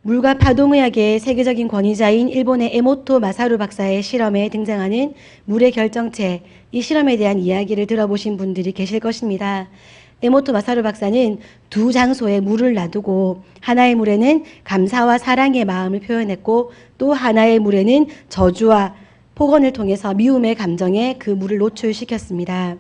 물과 파동의학의 세계적인 권위자인 일본의 에모토 마사루 박사의 실험에 등장하는 물의 결정체, 이 실험에 대한 이야기를 들어보신 분들이 계실 것입니다. 에모토 마사루 박사는 두 장소에 물을 놔두고 하나의 물에는 감사와 사랑의 마음을 표현했고 또 하나의 물에는 저주와 폭언을 통해서 미움의 감정에 그 물을 노출시켰습니다.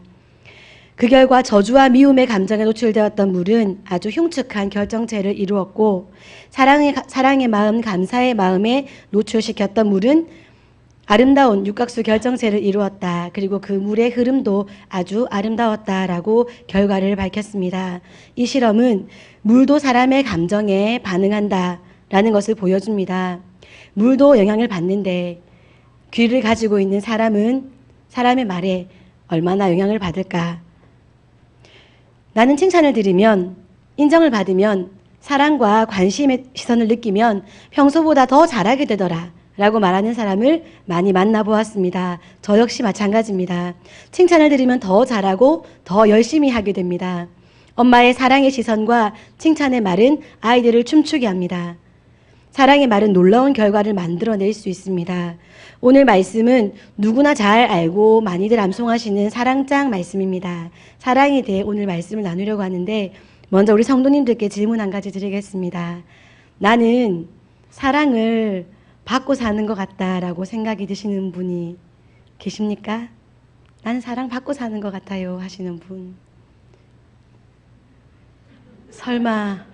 그 결과 저주와 미움의 감정에 노출되었던 물은 아주 흉측한 결정체를 이루었고 사랑의 마음, 감사의 마음에 노출시켰던 물은 아름다운 육각수 결정체를 이루었다. 그리고 그 물의 흐름도 아주 아름다웠다라고 결과를 밝혔습니다. 이 실험은 물도 사람의 감정에 반응한다라는 것을 보여줍니다. 물도 영향을 받는데 귀를 가지고 있는 사람은 사람의 말에 얼마나 영향을 받을까? 나는 칭찬을 들으면, 인정을 받으면, 사랑과 관심의 시선을 느끼면 평소보다 더 잘하게 되더라 라고 말하는 사람을 많이 만나보았습니다. 저 역시 마찬가지입니다. 칭찬을 들으면 더 잘하고 더 열심히 하게 됩니다. 엄마의 사랑의 시선과 칭찬의 말은 아이들을 춤추게 합니다. 사랑의 말은 놀라운 결과를 만들어낼 수 있습니다. 오늘 말씀은 누구나 잘 알고 많이들 암송하시는 사랑장 말씀입니다. 사랑에 대해 오늘 말씀을 나누려고 하는데 먼저 우리 성도님들께 질문 한 가지 드리겠습니다. 나는 사랑을 받고 사는 것 같다라고 생각이 드시는 분이 계십니까? 나는 사랑 받고 사는 것 같아요 하시는 분. 설마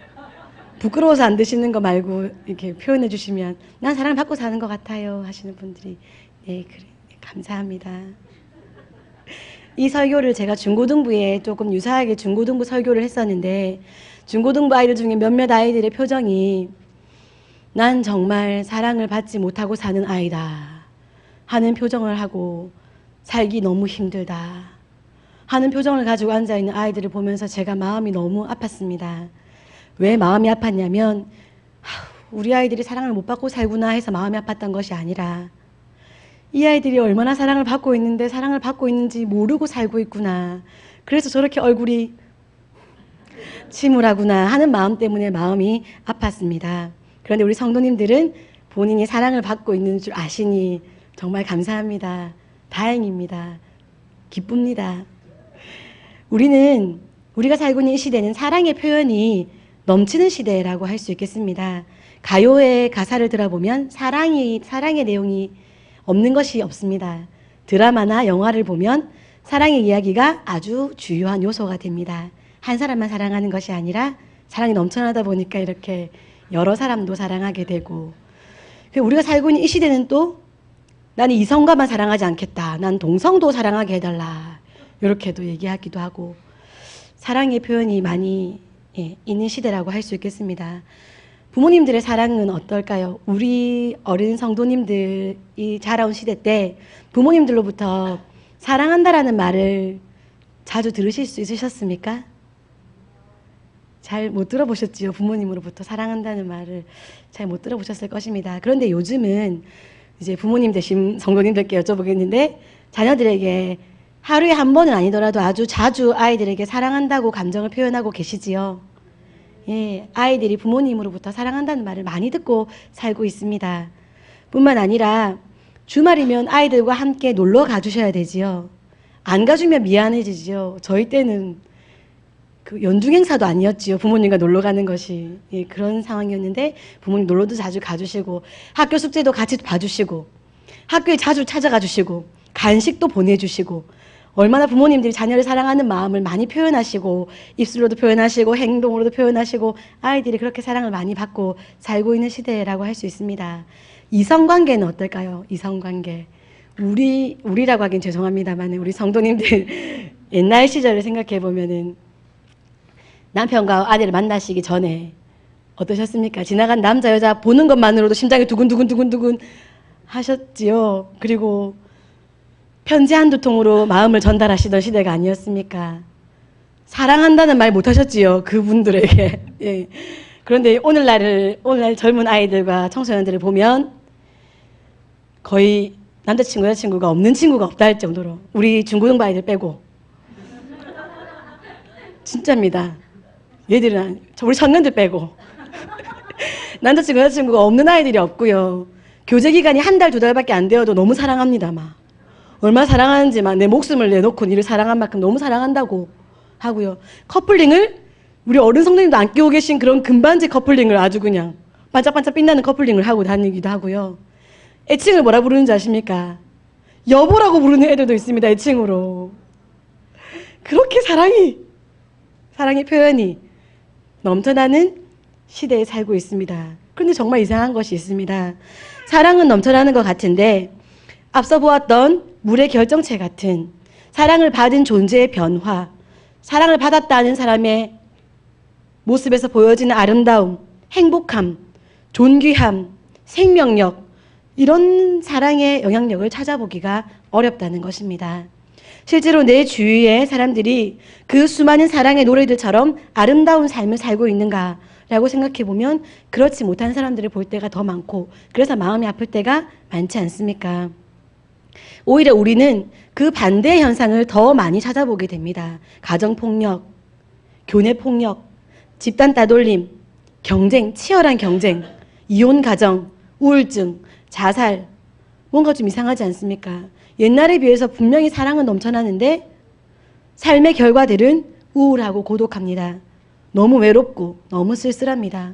부끄러워서 안 드시는 거 말고 이렇게 표현해 주시면 난 사랑 받고 사는 것 같아요 하시는 분들이 네, 그래, 감사합니다. 이 설교를 제가 중고등부에 조금 유사하게 중고등부 설교를 했었는데 중고등부 아이들 중에 몇몇 아이들의 표정이 난 정말 사랑을 받지 못하고 사는 아이다 하는 표정을 하고 살기 너무 힘들다 하는 표정을 가지고 앉아있는 아이들을 보면서 제가 마음이 너무 아팠습니다. 왜 마음이 아팠냐면 우리 아이들이 사랑을 못 받고 살구나 해서 마음이 아팠던 것이 아니라 이 아이들이 얼마나 사랑을 받고 있는데 사랑을 받고 있는지 모르고 살고 있구나. 그래서 저렇게 얼굴이 침울하구나 하는 마음 때문에 마음이 아팠습니다. 그런데 우리 성도님들은 본인이 사랑을 받고 있는 줄 아시니 정말 감사합니다. 다행입니다. 기쁩니다. 우리가 살고 있는 이 시대는 사랑의 표현이 넘치는 시대라고 할 수 있겠습니다. 가요의 가사를 들어보면 사랑의 내용이 없는 것이 없습니다. 드라마나 영화를 보면 사랑의 이야기가 아주 주요한 요소가 됩니다. 한 사람만 사랑하는 것이 아니라 사랑이 넘쳐나다 보니까 이렇게 여러 사람도 사랑하게 되고 우리가 살고 있는 이 시대는 또 나는 이성과만 사랑하지 않겠다. 난 동성도 사랑하게 해달라. 이렇게도 얘기하기도 하고 사랑의 표현이 많이 있는 시대라고 할 수 있겠습니다. 부모님들의 사랑은 어떨까요? 우리 어린 성도님들이 자라온 시대 때 부모님들로부터 사랑한다라는 말을 자주 들으실 수 있으셨습니까? 잘 못 들어보셨지요? 부모님으로부터 사랑한다는 말을 잘 못 들어보셨을 것입니다. 그런데 요즘은 이제 부모님 되신 성도님들께 여쭤보겠는데 자녀들에게 하루에 한 번은 아니더라도 아주 자주 아이들에게 사랑한다고 감정을 표현하고 계시지요. 예, 아이들이 부모님으로부터 사랑한다는 말을 많이 듣고 살고 있습니다. 뿐만 아니라 주말이면 아이들과 함께 놀러 가주셔야 되지요. 안 가주면 미안해지지요. 저희 때는 그 연중 행사도 아니었지요. 부모님과 놀러 가는 것이. 예, 그런 상황이었는데 부모님 놀러도 자주 가주시고 학교 숙제도 같이 봐주시고 학교에 자주 찾아가 주시고 간식도 보내주시고 얼마나 부모님들이 자녀를 사랑하는 마음을 많이 표현하시고 입술로도 표현하시고 행동으로도 표현하시고 아이들이 그렇게 사랑을 많이 받고 살고 있는 시대라고 할 수 있습니다. 이성관계는 어떨까요? 이성관계. 우리라고 하긴 죄송합니다만 우리 성도님들 옛날 시절을 생각해 보면은 남편과 아내를 만나시기 전에 어떠셨습니까? 지나간 남자 여자 보는 것만으로도 심장이 두근두근 하셨지요. 그리고 편지 한두 통으로 마음을 전달하시던 시대가 아니었습니까? 사랑한다는 말 못하셨지요. 그분들에게. 예. 그런데 오늘날 젊은 아이들과 청소년들을 보면 거의 남자친구, 여자친구가 없는 친구가 없다 할 정도로 우리 중고등부 아이들 빼고 진짜입니다. 얘들은 우리 청년들 빼고 남자친구, 여자친구가 없는 아이들이 없고요. 교제 기간이 한 달, 두 달밖에 안 되어도 너무 사랑합니다, 막. 얼마나 사랑하는지 막 내 목숨을 내놓고 니를 사랑한 만큼 너무 사랑한다고 하고요. 커플링을 우리 어른 성도님도 안 끼고 계신 그런 금반지 커플링을 아주 그냥 반짝반짝 빛나는 커플링을 하고 다니기도 하고요. 애칭을 뭐라 부르는지 아십니까? 여보라고 부르는 애들도 있습니다, 애칭으로. 그렇게 사랑의 표현이 넘쳐나는 시대에 살고 있습니다. 그런데 정말 이상한 것이 있습니다. 사랑은 넘쳐나는 것 같은데 앞서 보았던 물의 결정체 같은 사랑을 받은 존재의 변화, 사랑을 받았다는 사람의 모습에서 보여지는 아름다움, 행복함, 존귀함, 생명력, 이런 사랑의 영향력을 찾아보기가 어렵다는 것입니다. 실제로 내 주위의 사람들이 그 수많은 사랑의 노래들처럼 아름다운 삶을 살고 있는가라고 생각해 보면 그렇지 못한 사람들을 볼 때가 더 많고, 그래서 마음이 아플 때가 많지 않습니까? 오히려 우리는 그 반대의 현상을 더 많이 찾아보게 됩니다. 가정폭력, 교내폭력, 집단 따돌림, 경쟁, 치열한 경쟁, 이혼 가정, 우울증, 자살, 뭔가 좀 이상하지 않습니까? 옛날에 비해서 분명히 사랑은 넘쳐나는데 삶의 결과들은 우울하고 고독합니다. 너무 외롭고 너무 쓸쓸합니다.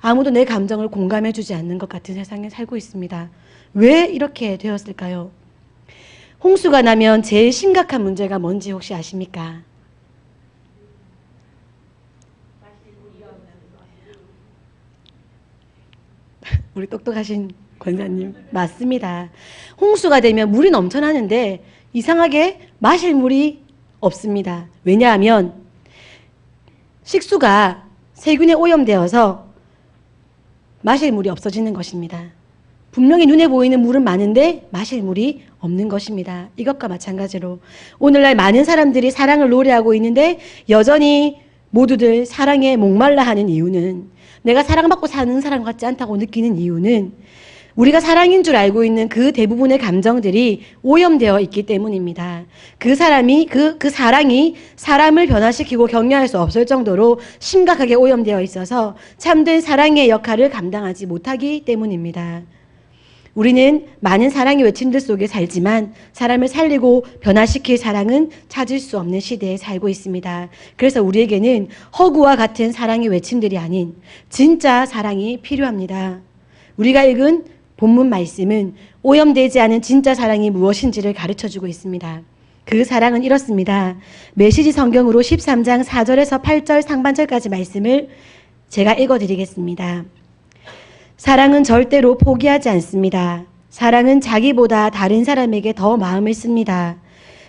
아무도 내 감정을 공감해주지 않는 것 같은 세상에 살고 있습니다. 왜 이렇게 되었을까요? 홍수가 나면 제일 심각한 문제가 뭔지 혹시 아십니까? 우리 똑똑하신 권사님, 맞습니다. 홍수가 되면 물이 넘쳐나는데 이상하게 마실 물이 없습니다. 왜냐하면 식수가 세균에 오염되어서 마실 물이 없어지는 것입니다. 분명히 눈에 보이는 물은 많은데 마실 물이 없는 것입니다. 이것과 마찬가지로 오늘날 많은 사람들이 사랑을 노래하고 있는데 여전히 모두들 사랑에 목말라 하는 이유는, 내가 사랑받고 사는 사람 같지 않다고 느끼는 이유는 우리가 사랑인 줄 알고 있는 그 대부분의 감정들이 오염되어 있기 때문입니다. 그 사랑이 사람을 변화시키고 격려할 수 없을 정도로 심각하게 오염되어 있어서 참된 사랑의 역할을 감당하지 못하기 때문입니다. 우리는 많은 사랑의 외침들 속에 살지만 사람을 살리고 변화시킬 사랑은 찾을 수 없는 시대에 살고 있습니다. 그래서 우리에게는 허구와 같은 사랑의 외침들이 아닌 진짜 사랑이 필요합니다. 우리가 읽은 본문 말씀은 오염되지 않은 진짜 사랑이 무엇인지를 가르쳐주고 있습니다. 그 사랑은 이렇습니다. 메시지 성경으로 13장 4절에서 8절 상반절까지 말씀을 제가 읽어드리겠습니다. 사랑은 절대로 포기하지 않습니다. 사랑은 자기보다 다른 사람에게 더 마음을 씁니다.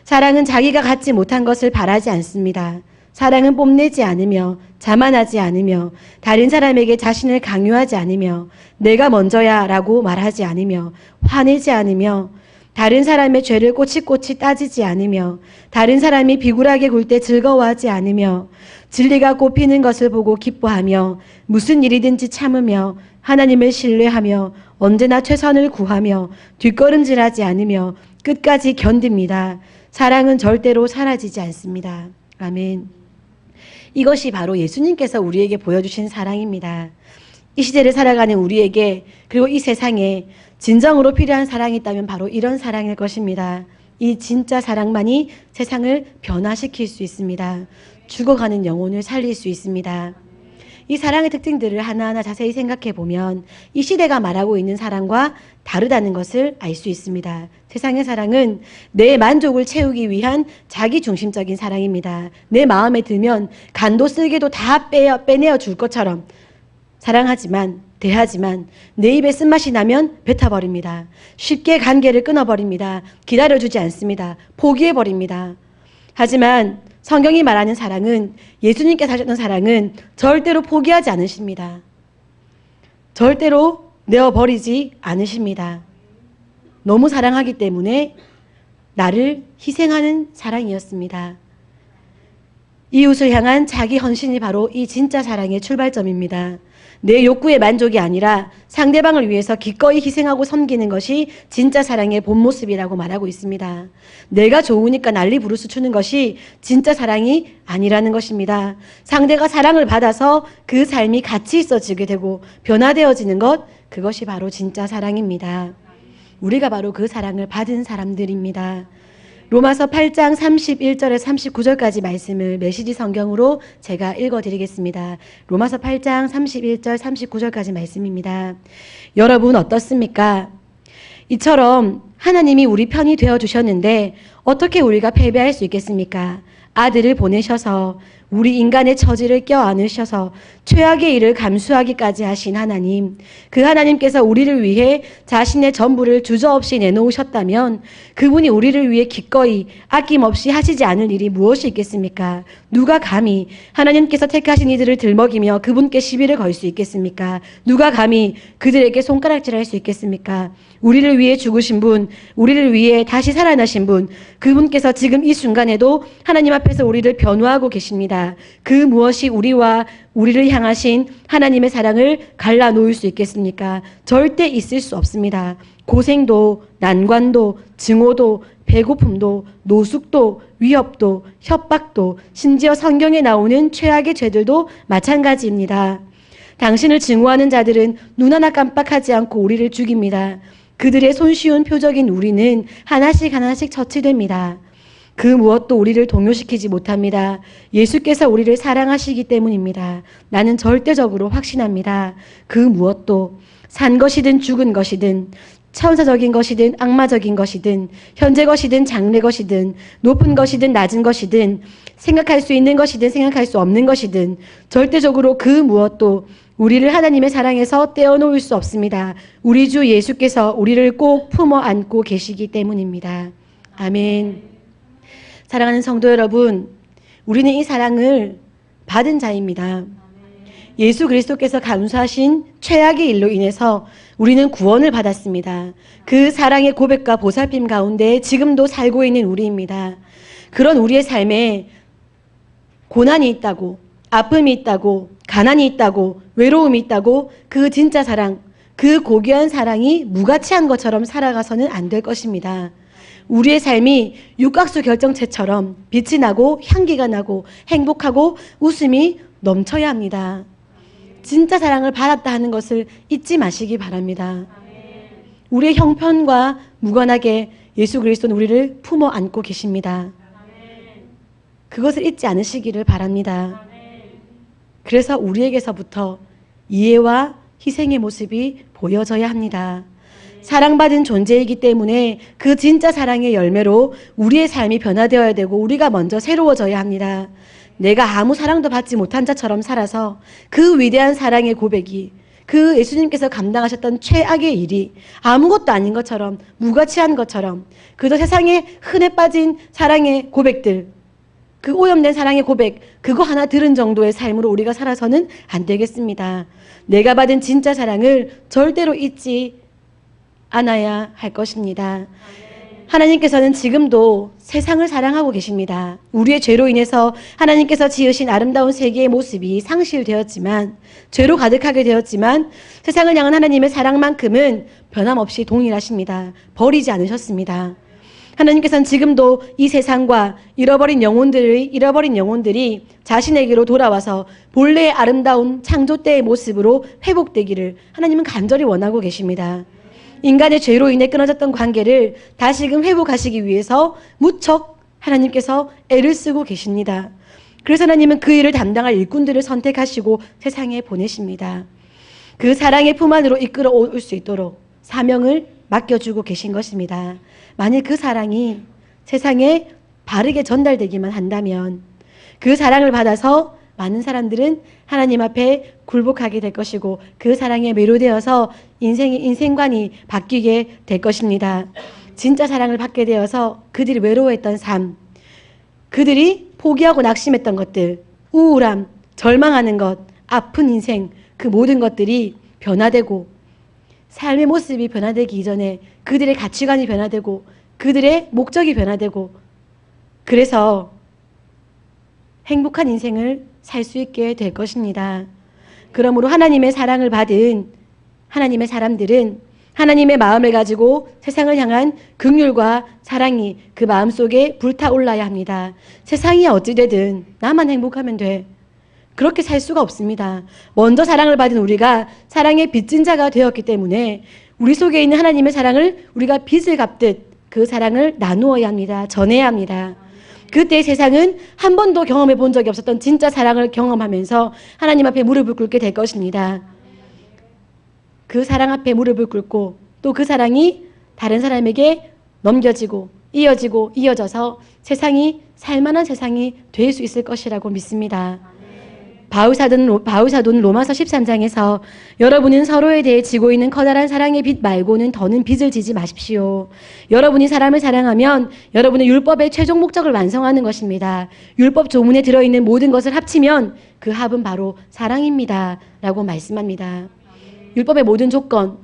사랑은 자기가 갖지 못한 것을 바라지 않습니다. 사랑은 뽐내지 않으며 자만하지 않으며 다른 사람에게 자신을 강요하지 않으며 내가 먼저야 라고 말하지 않으며 화내지 않으며 다른 사람의 죄를 꼬치꼬치 따지지 않으며 다른 사람이 비굴하게 굴 때 즐거워하지 않으며 진리가 꼽히는 것을 보고 기뻐하며 무슨 일이든지 참으며 하나님을 신뢰하며 언제나 최선을 구하며 뒷걸음질하지 않으며 끝까지 견딥니다. 사랑은 절대로 사라지지 않습니다. 아멘. 이것이 바로 예수님께서 우리에게 보여주신 사랑입니다. 이 시대를 살아가는 우리에게, 그리고 이 세상에 진정으로 필요한 사랑이 있다면 바로 이런 사랑일 것입니다. 이 진짜 사랑만이 세상을 변화시킬 수 있습니다. 죽어가는 영혼을 살릴 수 있습니다. 이 사랑의 특징들을 하나하나 자세히 생각해 보면 이 시대가 말하고 있는 사랑과 다르다는 것을 알 수 있습니다. 세상의 사랑은 내 만족을 채우기 위한 자기중심적인 사랑입니다. 내 마음에 들면 간도 쓸개도 다 빼내어 줄 것처럼 대하지만 내 입에 쓴맛이 나면 뱉어버립니다. 쉽게 관계를 끊어버립니다. 기다려주지 않습니다. 포기해버립니다. 하지만 성경이 말하는 사랑은, 예수님께서 하셨던 사랑은 절대로 포기하지 않으십니다. 절대로 내어버리지 않으십니다. 너무 사랑하기 때문에 나를 희생하는 사랑이었습니다. 이웃을 향한 자기 헌신이 바로 이 진짜 사랑의 출발점입니다. 내 욕구의 만족이 아니라 상대방을 위해서 기꺼이 희생하고 섬기는 것이 진짜 사랑의 본 모습이라고 말하고 있습니다. 내가 좋으니까 난리 부르스 추는 것이 진짜 사랑이 아니라는 것입니다. 상대가 사랑을 받아서 그 삶이 가치 있어지게 되고 변화되어지는 것, 그것이 바로 진짜 사랑입니다. 우리가 바로 그 사랑을 받은 사람들입니다. 로마서 8장 31절에서 39절까지 말씀을 메시지 성경으로 제가 읽어드리겠습니다. 로마서 8장 31절 39절까지 말씀입니다. 여러분 어떻습니까? 이처럼 하나님이 우리 편이 되어주셨는데 어떻게 우리가 패배할 수 있겠습니까? 아들을 보내셔서 우리 인간의 처지를 껴안으셔서 최악의 일을 감수하기까지 하신 하나님, 그 하나님께서 우리를 위해 자신의 전부를 주저없이 내놓으셨다면 그분이 우리를 위해 기꺼이 아낌없이 하시지 않을 일이 무엇이 있겠습니까? 누가 감히 하나님께서 택하신 이들을 들먹이며 그분께 시비를 걸 수 있겠습니까? 누가 감히 그들에게 손가락질할 수 있겠습니까? 우리를 위해 죽으신 분, 우리를 위해 다시 살아나신 분, 그분께서 지금 이 순간에도 하나님 앞에서 우리를 변호하고 계십니다. 그 무엇이 우리와 우리를 향하신 하나님의 사랑을 갈라놓을 수 있겠습니까? 절대 있을 수 없습니다. 고생도, 난관도, 증오도, 배고픔도, 노숙도, 위협도, 협박도, 심지어 성경에 나오는 최악의 죄들도 마찬가지입니다. 당신을 증오하는 자들은 눈 하나 깜빡하지 않고 우리를 죽입니다. 그들의 손쉬운 표적인 우리는 하나씩 하나씩 처치됩니다. 그 무엇도 우리를 동요시키지 못합니다. 예수께서 우리를 사랑하시기 때문입니다. 나는 절대적으로 확신합니다. 그 무엇도 산 것이든 죽은 것이든 천사적인 것이든 악마적인 것이든 현재 것이든 장래 것이든 높은 것이든 낮은 것이든 생각할 수 있는 것이든 생각할 수 없는 것이든 절대적으로 그 무엇도 우리를 하나님의 사랑에서 떼어놓을 수 없습니다. 우리 주 예수께서 우리를 꼭 품어 안고 계시기 때문입니다. 아멘. 사랑하는 성도 여러분, 우리는 이 사랑을 받은 자입니다. 예수 그리스도께서 감수하신 최악의 일로 인해서 우리는 구원을 받았습니다. 그 사랑의 고백과 보살핌 가운데 지금도 살고 있는 우리입니다. 그런 우리의 삶에 고난이 있다고, 아픔이 있다고, 가난이 있다고, 외로움이 있다고 그 진짜 사랑, 그 고귀한 사랑이 무가치한 것처럼 살아가서는 안 될 것입니다. 우리의 삶이 육각수 결정체처럼 빛이 나고 향기가 나고 행복하고 웃음이 넘쳐야 합니다. 진짜 사랑을 받았다 하는 것을 잊지 마시기 바랍니다. 우리의 형편과 무관하게 예수 그리스도는 우리를 품어 안고 계십니다. 그것을 잊지 않으시기를 바랍니다. 그래서 우리에게서부터 이해와 희생의 모습이 보여져야 합니다. 사랑받은 존재이기 때문에 그 진짜 사랑의 열매로 우리의 삶이 변화되어야 되고 우리가 먼저 새로워져야 합니다. 내가 아무 사랑도 받지 못한 자처럼 살아서 그 위대한 사랑의 고백이, 그 예수님께서 감당하셨던 최악의 일이 아무것도 아닌 것처럼, 무가치한 것처럼, 그저 세상에 흔해 빠진 사랑의 고백들, 그 오염된 사랑의 고백, 그거 하나 들은 정도의 삶으로 우리가 살아서는 안 되겠습니다. 내가 받은 진짜 사랑을 절대로 잊지 않아야 할 것입니다. 하나님께서는 지금도 세상을 사랑하고 계십니다. 우리의 죄로 인해서 하나님께서 지으신 아름다운 세계의 모습이 상실되었지만, 죄로 가득하게 되었지만 세상을 향한 하나님의 사랑만큼은 변함없이 동일하십니다. 버리지 않으셨습니다. 하나님께서는 지금도 이 세상과 잃어버린 영혼들이 자신에게로 돌아와서 본래의 아름다운 창조 때의 모습으로 회복되기를 하나님은 간절히 원하고 계십니다. 인간의 죄로 인해 끊어졌던 관계를 다시금 회복하시기 위해서 무척 하나님께서 애를 쓰고 계십니다. 그래서 하나님은 그 일을 담당할 일꾼들을 선택하시고 세상에 보내십니다. 그 사랑의 품 안으로 이끌어 올 수 있도록 사명을 맡겨주고 계신 것입니다. 만일 그 사랑이 세상에 바르게 전달되기만 한다면 그 사랑을 받아서 많은 사람들은 하나님 앞에 굴복하게 될 것이고 그 사랑에 매료되어서 인생관이 바뀌게 될 것입니다. 진짜 사랑을 받게 되어서 그들이 외로워했던 삶, 그들이 포기하고 낙심했던 것들, 우울함, 절망하는 것, 아픈 인생, 그 모든 것들이 변화되고 삶의 모습이 변화되기 이전에 그들의 가치관이 변화되고 그들의 목적이 변화되고, 그래서 행복한 인생을 살 수 있게 될 것입니다. 그러므로 하나님의 사랑을 받은 하나님의 사람들은 하나님의 마음을 가지고 세상을 향한 긍휼과 사랑이 그 마음속에 불타올라야 합니다. 세상이 어찌되든 나만 행복하면 돼. 그렇게 살 수가 없습니다. 먼저 사랑을 받은 우리가 사랑의 빚진 자가 되었기 때문에 우리 속에 있는 하나님의 사랑을 우리가 빚을 갚듯 그 사랑을 나누어야 합니다. 전해야 합니다. 그때 세상은 한 번도 경험해 본 적이 없었던 진짜 사랑을 경험하면서 하나님 앞에 무릎을 꿇게 될 것입니다. 그 사랑 앞에 무릎을 꿇고 또 그 사랑이 다른 사람에게 넘겨지고 이어져서 세상이 살만한 세상이 될 수 있을 것이라고 믿습니다. 바울사도는 로마서 13장에서 여러분은 서로에 대해 지고 있는 커다란 사랑의 빚 말고는 더는 빚을 지지 마십시오. 여러분이 사람을 사랑하면 여러분은 율법의 최종 목적을 완성하는 것입니다. 율법 조문에 들어있는 모든 것을 합치면 그 합은 바로 사랑입니다. 라고 말씀합니다. 율법의 모든 조건,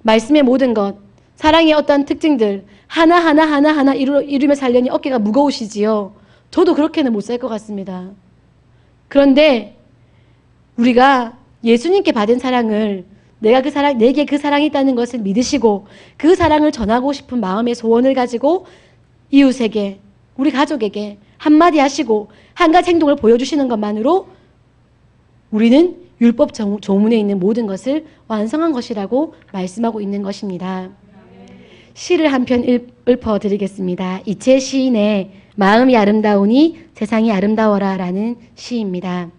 말씀의 모든 것, 사랑의 어떤 특징들 하나하나 이루며 살려니 어깨가 무거우시지요. 저도 그렇게는 못 살 것 같습니다. 그런데 우리가 예수님께 받은 사랑을 내게 그 사랑이 있다는 것을 믿으시고 그 사랑을 전하고 싶은 마음의 소원을 가지고 이웃에게 우리 가족에게 한마디 하시고 한 가지 행동을 보여주시는 것만으로 우리는 율법 조문에 있는 모든 것을 완성한 것이라고 말씀하고 있는 것입니다. 시를 한 편 읊어드리겠습니다. 이채 시인의 마음이 아름다우니 세상이 아름다워라 라는 시입니다.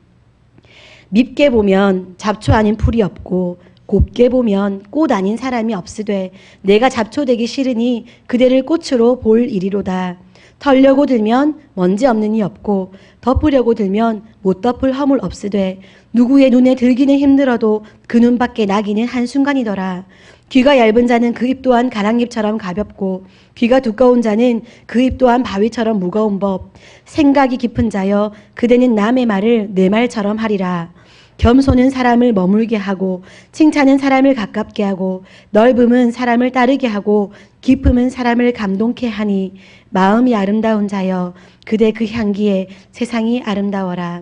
밉게 보면 잡초 아닌 풀이 없고 곱게 보면 꽃 아닌 사람이 없으되 내가 잡초되기 싫으니 그대를 꽃으로 볼 이리로다. 털려고 들면 먼지 없는 이 없고 덮으려고 들면 못 덮을 허물 없으되 누구의 눈에 들기는 힘들어도 그 눈밖에 나기는 한순간이더라. 귀가 얇은 자는 그 입 또한 가랑잎처럼 가볍고 귀가 두꺼운 자는 그 입 또한 바위처럼 무거운 법. 생각이 깊은 자여 그대는 남의 말을 내 말처럼 하리라. 겸손은 사람을 머물게 하고 칭찬은 사람을 가깝게 하고 넓음은 사람을 따르게 하고 깊음은 사람을 감동케 하니 마음이 아름다운 자여 그대 그 향기에 세상이 아름다워라.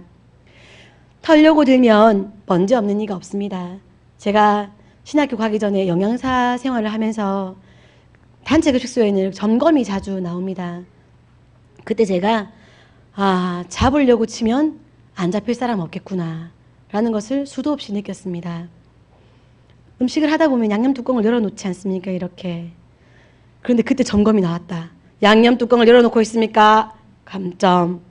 털려고 들면 먼지 없는 이가 없습니다. 제가 신학교 가기 전에 영양사 생활을 하면서 단체 급식소에는 점검이 자주 나옵니다. 그때 제가 잡으려고 치면 안 잡힐 사람 없겠구나 라는 것을 수도 없이 느꼈습니다. 음식을 하다 보면 양념 뚜껑을 열어놓지 않습니까? 이렇게. 그런데 그때 점검이 나왔다. 양념 뚜껑을 열어놓고 있습니까? 감점.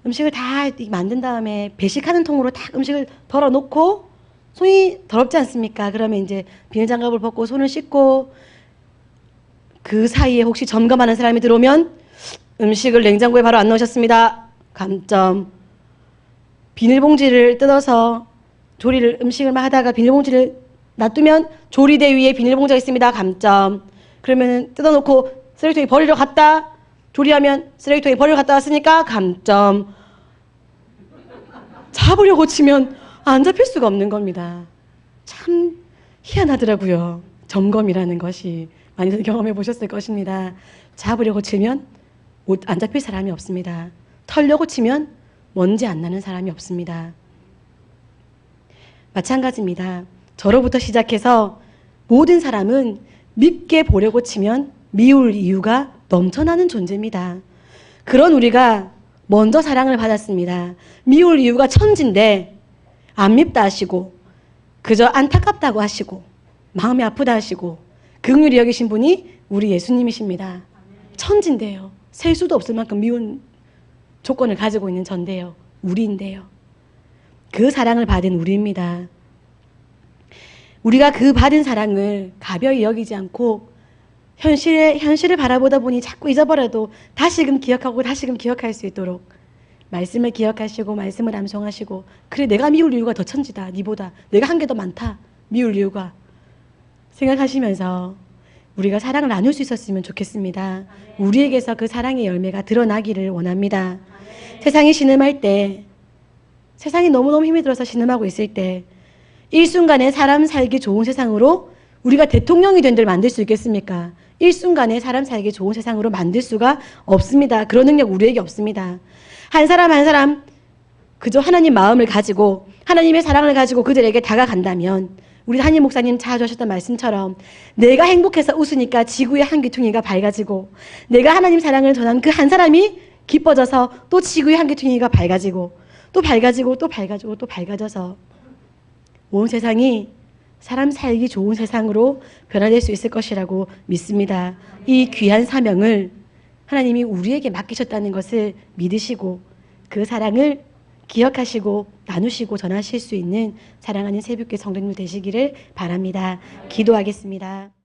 음식을 다 만든 다음에 배식하는 통으로 딱 음식을 덜어놓고 손이 더럽지 않습니까? 그러면 이제 비닐장갑을 벗고 손을 씻고 그 사이에 혹시 점검하는 사람이 들어오면 음식을 냉장고에 바로 안 넣으셨습니다. 감점. 비닐봉지를 뜯어서 음식을 하다가 비닐봉지를 놔두면 조리대 위에 비닐봉지가 있습니다. 감점. 그러면 뜯어놓고 쓰레기통에 버리러 갔다. 조리하면 쓰레기통에 버리러 갔다 왔으니까 감점. 잡으려고 치면 안 잡힐 수가 없는 겁니다. 참 희한하더라고요. 점검이라는 것이. 많이들 경험해 보셨을 것입니다. 잡으려고 치면 안 잡힐 사람이 없습니다. 털려고 치면 먼지 안 나는 사람이 없습니다. 마찬가지입니다. 저로부터 시작해서 모든 사람은 밉게 보려고 치면 미울 이유가 넘쳐나는 존재입니다. 그런 우리가 먼저 사랑을 받았습니다. 미울 이유가 천진데 안 밉다 하시고 그저 안타깝다고 하시고 마음이 아프다 하시고 긍휼히 여기신 분이 우리 예수님이십니다. 천진데요. 셀 수도 없을 만큼 미운 조건을 가지고 있는 전데요. 우리인데요. 그 사랑을 받은 우리입니다. 우리가 그 받은 사랑을 가벼이 여기지 않고 현실을 바라보다 보니 자꾸 잊어버려도 다시금 기억하고 다시금 기억할 수 있도록 말씀을 기억하시고 말씀을 암송하시고 그래 내가 미울 이유가 더 천지다. 니보다 내가 한 게 더 많다. 미울 이유가 생각하시면서 우리가 사랑을 나눌 수 있었으면 좋겠습니다. 우리에게서 그 사랑의 열매가 드러나기를 원합니다. 세상이 신음할 때 세상이 너무너무 힘이 들어서 신음하고 있을 때 일순간에 사람 살기 좋은 세상으로 우리가 대통령이 된들 만들 수 있겠습니까? 일순간에 사람 살기 좋은 세상으로 만들 수가 없습니다. 그런 능력 우리에게 없습니다. 한 사람 한 사람 그저 하나님 마음을 가지고 하나님의 사랑을 가지고 그들에게 다가간다면 우리 한임 목사님 자주 하셨던 말씀처럼 내가 행복해서 웃으니까 지구의 한 귀퉁이가 밝아지고 내가 하나님 사랑을 전한 그 한 사람이 기뻐져서 또 지구의 한 귀퉁이가 밝아지고 또 밝아지고 또 밝아지고 또 밝아져서 온 세상이 사람 살기 좋은 세상으로 변화될 수 있을 것이라고 믿습니다. 이 귀한 사명을 하나님이 우리에게 맡기셨다는 것을 믿으시고 그 사랑을 기억하시고 나누시고 전하실 수 있는 사랑하는 새벽교회 성도님들 되시기를 바랍니다. 기도하겠습니다.